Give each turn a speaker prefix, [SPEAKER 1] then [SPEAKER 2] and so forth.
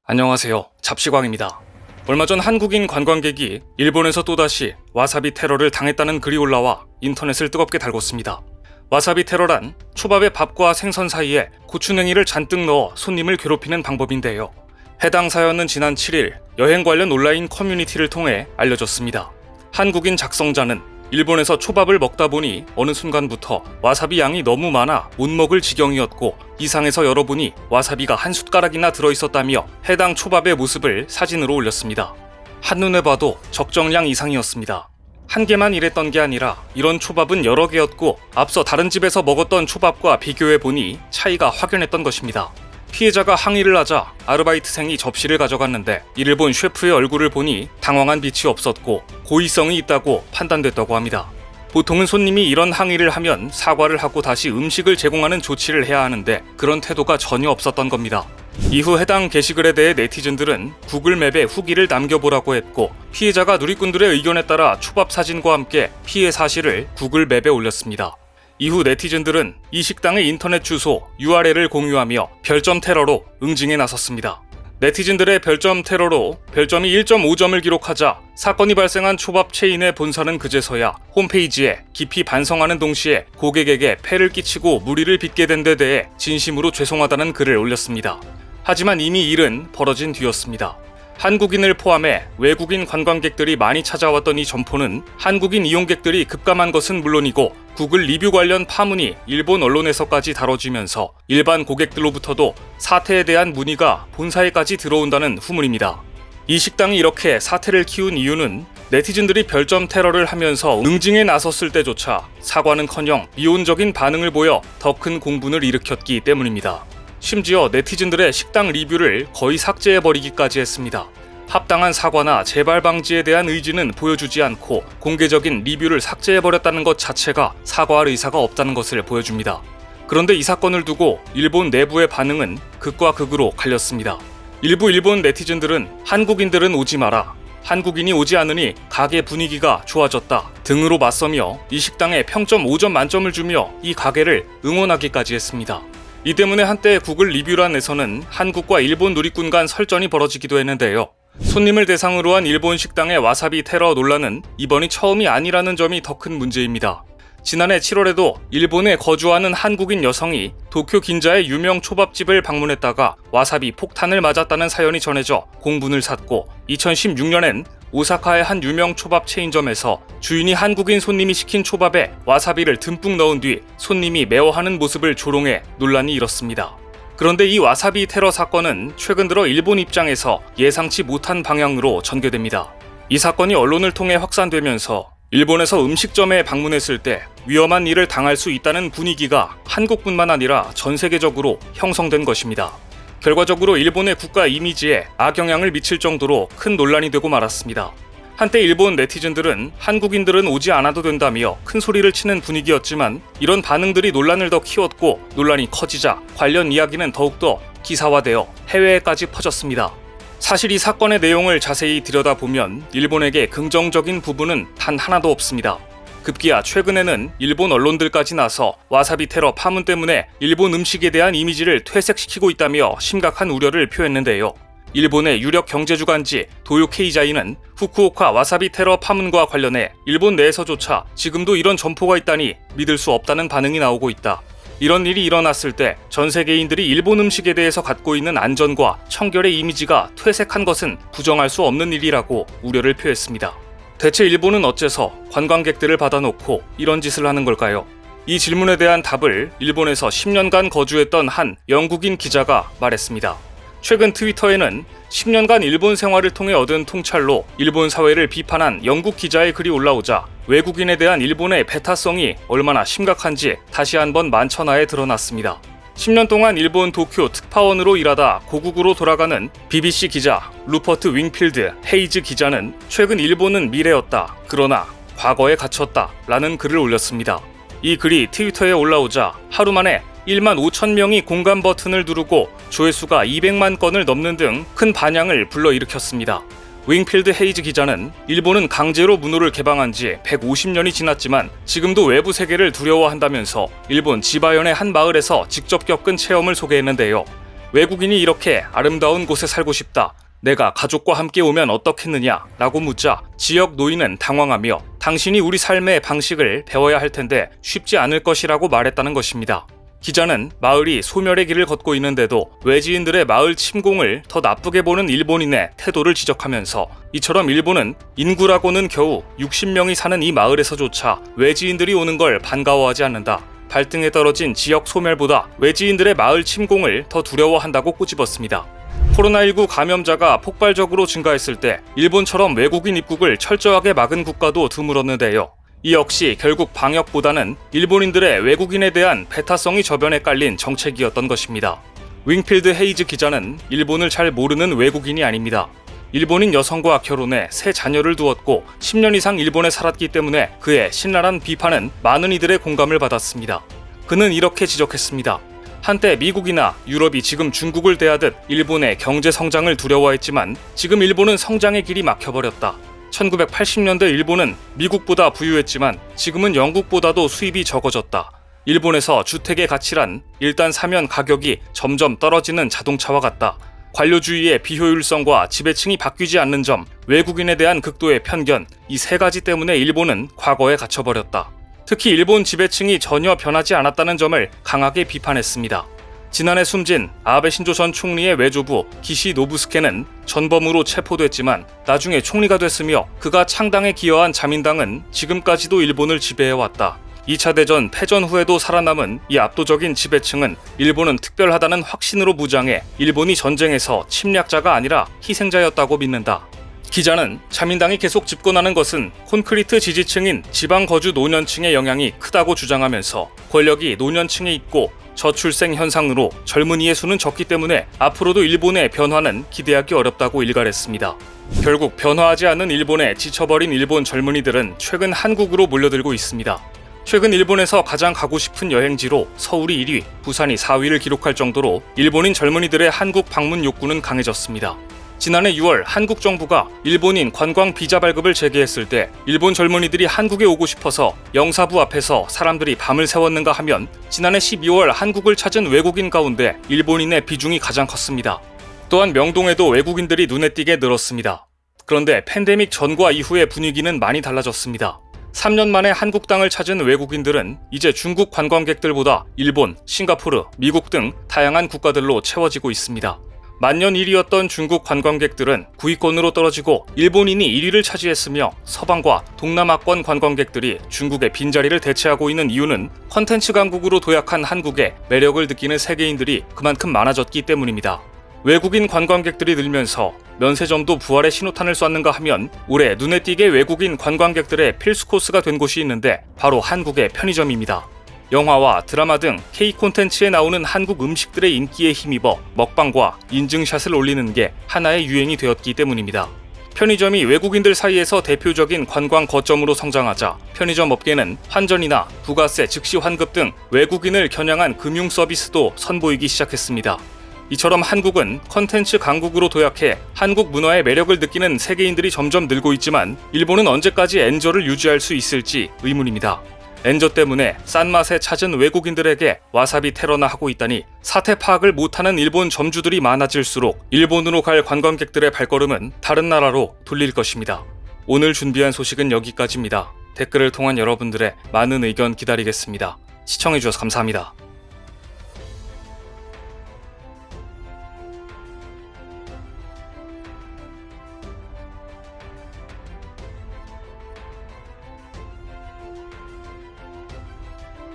[SPEAKER 1] 안녕하세요. 잡시광입니다. 얼마 전 한국인 관광객이 일본에서 또다시 와사비 테러를 당했다는 글이 올라와 인터넷을 뜨겁게 달궜습니다. 와사비 테러란 초밥에 밥과 생선 사이에 고추냉이를 잔뜩 넣어 손님을 괴롭히는 방법인데요. 해당 사연은 지난 7일 여행 관련 온라인 커뮤니티를 통해 알려졌습니다. 한국인 작성자는 일본에서 초밥을 먹다 보니 어느 순간부터 와사비 양이 너무 많아 못 먹을 지경이었고 이상해서 열어보니 와사비가 한 숟가락이나 들어있었다며 해당 초밥의 모습을 사진으로 올렸습니다. 한눈에 봐도 적정량 이상이었습니다. 한 개만 이랬던 게 아니라 이런 초밥은 여러 개였고 앞서 다른 집에서 먹었던 초밥과 비교해보니 차이가 확연했던 것입니다. 피해자가 항의를 하자 아르바이트생이 접시를 가져갔는데 이를 본 셰프의 얼굴을 보니 당황한 빛이 없었고 고의성이 있다고 판단됐다고 합니다. 보통은 손님이 이런 항의를 하면 사과를 하고 다시 음식을 제공하는 조치를 해야 하는데 그런 태도가 전혀 없었던 겁니다. 이후 해당 게시글에 대해 네티즌들은 구글맵에 후기를 남겨보라고 했고 피해자가 누리꾼들의 의견에 따라 초밥 사진과 함께 피해 사실을 구글맵에 올렸습니다. 이후 네티즌들은 이 식당의 인터넷 주소 URL을 공유하며 별점 테러로 응징에 나섰습니다. 네티즌들의 별점 테러로 별점이 1.5점을 기록하자 사건이 발생한 초밥 체인의 본사는 그제서야 홈페이지에 깊이 반성하는 동시에 고객에게 폐를 끼치고 무리를 빚게 된 데 대해 진심으로 죄송하다는 글을 올렸습니다. 하지만 이미 일은 벌어진 뒤였습니다. 한국인을 포함해 외국인 관광객들이 많이 찾아왔던 이 점포는 한국인 이용객들이 급감한 것은 물론이고 구글 리뷰 관련 파문이 일본 언론에서까지 다뤄지면서 일반 고객들로부터도 사태에 대한 문의가 본사에까지 들어온다는 후문입니다. 이 식당이 이렇게 사태를 키운 이유는 네티즌들이 별점 테러를 하면서 응징에 나섰을 때조차 사과는커녕 미온적인 반응을 보여 더 큰 공분을 일으켰기 때문입니다. 심지어 네티즌들의 식당 리뷰를 거의 삭제해버리기까지 했습니다. 합당한 사과나 재발 방지에 대한 의지는 보여주지 않고 공개적인 리뷰를 삭제해버렸다는 것 자체가 사과할 의사가 없다는 것을 보여줍니다. 그런데 이 사건을 두고 일본 내부의 반응은 극과 극으로 갈렸습니다. 일부 일본 네티즌들은 한국인들은 오지 마라, 한국인이 오지 않으니 가게 분위기가 좋아졌다 등으로 맞서며 이 식당에 평점 5점 만점을 주며 이 가게를 응원하기까지 했습니다. 이 때문에 한때 구글 리뷰란에서는 한국과 일본 누리꾼 간 설전이 벌어지기도 했는데요. 손님을 대상으로 한 일본 식당의 와사비 테러 논란은 이번이 처음이 아니라는 점이 더 큰 문제입니다. 지난해 7월에도 일본에 거주하는 한국인 여성이 도쿄 긴자의 유명 초밥집을 방문했다가 와사비 폭탄을 맞았다는 사연이 전해져 공분을 샀고 2016년엔 오사카의 한 유명 초밥 체인점에서 주인이 한국인 손님이 시킨 초밥에 와사비를 듬뿍 넣은 뒤 손님이 매워하는 모습을 조롱해 논란이 일었습니다. 그런데 이 와사비 테러 사건은 최근 들어 일본 입장에서 예상치 못한 방향으로 전개됩니다. 이 사건이 언론을 통해 확산되면서 일본에서 음식점에 방문했을 때 위험한 일을 당할 수 있다는 분위기가 한국뿐만 아니라 전 세계적으로 형성된 것입니다. 결과적으로 일본의 국가 이미지에 악영향을 미칠 정도로 큰 논란이 되고 말았습니다. 한때 일본 네티즌들은 한국인들은 오지 않아도 된다며 큰 소리를 치는 분위기였지만 이런 반응들이 논란을 더 키웠고 논란이 커지자 관련 이야기는 더욱더 기사화되어 해외에까지 퍼졌습니다. 사실 이 사건의 내용을 자세히 들여다보면 일본에게 긍정적인 부분은 단 하나도 없습니다. 급기야 최근에는 일본 언론들까지 나서 와사비 테러 파문 때문에 일본 음식에 대한 이미지를 퇴색시키고 있다며 심각한 우려를 표했는데요. 일본의 유력 경제주간지 도요 케이자이는 후쿠오카 와사비 테러 파문과 관련해 일본 내에서조차 지금도 이런 점포가 있다니 믿을 수 없다는 반응이 나오고 있다. 이런 일이 일어났을 때 전 세계인들이 일본 음식에 대해서 갖고 있는 안전과 청결의 이미지가 퇴색한 것은 부정할 수 없는 일이라고 우려를 표했습니다. 대체 일본은 어째서 관광객들을 받아놓고 이런 짓을 하는 걸까요? 이 질문에 대한 답을 일본에서 10년간 거주했던 한 영국인 기자가 말했습니다. 최근 트위터에는 10년간 일본 생활을 통해 얻은 통찰로 일본 사회를 비판한 영국 기자의 글이 올라오자 외국인에 대한 일본의 배타성이 얼마나 심각한지 다시 한번 만천하에 드러났습니다. 10년 동안 일본 도쿄 특파원으로 일하다 고국으로 돌아가는 BBC 기자 루퍼트 윙필드 헤이즈 기자는 최근 일본은 미래였다. 그러나 과거에 갇혔다. 라는 글을 올렸습니다. 이 글이 트위터에 올라오자 하루 만에 1만 5천 명이 공감 버튼을 누르고 조회수가 200만 건을 넘는 등 큰 반향을 불러일으켰습니다. 윙필드 헤이즈 기자는 일본은 강제로 문호를 개방한 지 150년이 지났지만 지금도 외부 세계를 두려워한다면서 일본 지바현의 한 마을에서 직접 겪은 체험을 소개했는데요. 외국인이 이렇게 아름다운 곳에 살고 싶다. 내가 가족과 함께 오면 어떻겠느냐? 라고 묻자 지역 노인은 당황하며 당신이 우리 삶의 방식을 배워야 할 텐데 쉽지 않을 것이라고 말했다는 것입니다. 기자는 마을이 소멸의 길을 걷고 있는데도 외지인들의 마을 침공을 더 나쁘게 보는 일본인의 태도를 지적하면서 이처럼 일본은 인구라고는 겨우 60명이 사는 이 마을에서조차 외지인들이 오는 걸 반가워하지 않는다. 발등에 떨어진 지역 소멸보다 외지인들의 마을 침공을 더 두려워한다고 꼬집었습니다. 코로나19 감염자가 폭발적으로 증가했을 때 일본처럼 외국인 입국을 철저하게 막은 국가도 드물었는데요. 이 역시 결국 방역보다는 일본인들의 외국인에 대한 배타성이 저변에 깔린 정책이었던 것입니다. 윙필드 헤이즈 기자는 일본을 잘 모르는 외국인이 아닙니다. 일본인 여성과 결혼해 새 자녀를 두었고 10년 이상 일본에 살았기 때문에 그의 신랄한 비판은 많은 이들의 공감을 받았습니다. 그는 이렇게 지적했습니다. 한때 미국이나 유럽이 지금 중국을 대하듯 일본의 경제 성장을 두려워했지만 지금 일본은 성장의 길이 막혀버렸다. 1980년대 일본은 미국보다 부유했지만 지금은 영국보다도 수입이 적어졌다. 일본에서 주택의 가치란 일단 사면 가격이 점점 떨어지는 자동차와 같다. 관료주의의 비효율성과 지배층이 바뀌지 않는 점, 외국인에 대한 극도의 편견, 이 세 가지 때문에 일본은 과거에 갇혀버렸다. 특히 일본 지배층이 전혀 변하지 않았다는 점을 강하게 비판했습니다. 지난해 숨진 아베 신조 전 총리의 외조부 기시 노부스케는 전범으로 체포됐지만 나중에 총리가 됐으며 그가 창당에 기여한 자민당은 지금까지도 일본을 지배해왔다. 2차 대전 패전 후에도 살아남은 이 압도적인 지배층은 일본은 특별하다는 확신으로 무장해 일본이 전쟁에서 침략자가 아니라 희생자였다고 믿는다. 기자는 자민당이 계속 집권하는 것은 콘크리트 지지층인 지방 거주 노년층의 영향이 크다고 주장하면서 권력이 노년층에 있고 저출생 현상으로 젊은이의 수는 적기 때문에 앞으로도 일본의 변화는 기대하기 어렵다고 일갈했습니다. 결국 변화하지 않은 일본에 지쳐버린 일본 젊은이들은 최근 한국으로 몰려들고 있습니다. 최근 일본에서 가장 가고 싶은 여행지로 서울이 1위, 부산이 4위를 기록할 정도로 일본인 젊은이들의 한국 방문 욕구는 강해졌습니다. 지난해 6월 한국 정부가 일본인 관광 비자 발급을 재개했을 때 일본 젊은이들이 한국에 오고 싶어서 영사부 앞에서 사람들이 밤을 새웠는가 하면 지난해 12월 한국을 찾은 외국인 가운데 일본인의 비중이 가장 컸습니다. 또한 명동에도 외국인들이 눈에 띄게 늘었습니다. 그런데 팬데믹 전과 이후의 분위기는 많이 달라졌습니다. 3년 만에 한국 땅을 찾은 외국인들은 이제 중국 관광객들보다 일본, 싱가포르, 미국 등 다양한 국가들로 채워지고 있습니다. 만년 1위였던 중국 관광객들은 9위권으로 떨어지고 일본인이 1위를 차지했으며 서방과 동남아권 관광객들이 중국의 빈자리를 대체하고 있는 이유는 컨텐츠 강국으로 도약한 한국의 매력을 느끼는 세계인들이 그만큼 많아졌기 때문입니다. 외국인 관광객들이 늘면서 면세점도 부활의 신호탄을 쐈는가 하면 올해 눈에 띄게 외국인 관광객들의 필수 코스가 된 곳이 있는데 바로 한국의 편의점입니다. 영화와 드라마 등 K 콘텐츠에 나오는 한국 음식들의 인기에 힘입어 먹방과 인증샷을 올리는 게 하나의 유행이 되었기 때문입니다. 편의점이 외국인들 사이에서 대표적인 관광 거점으로 성장하자 편의점 업계는 환전이나 부가세 즉시 환급 등 외국인을 겨냥한 금융 서비스도 선보이기 시작했습니다. 이처럼 한국은 컨텐츠 강국으로 도약해 한국 문화의 매력을 느끼는 세계인들이 점점 늘고 있지만 일본은 언제까지 엔저를 유지할 수 있을지 의문입니다. 엔저 때문에 싼 맛에 찾은 외국인들에게 와사비 테러나 하고 있다니 사태 파악을 못하는 일본 점주들이 많아질수록 일본으로 갈 관광객들의 발걸음은 다른 나라로 돌릴 것입니다. 오늘 준비한 소식은 여기까지입니다. 댓글을 통한 여러분들의 많은 의견 기다리겠습니다. 시청해주셔서 감사합니다.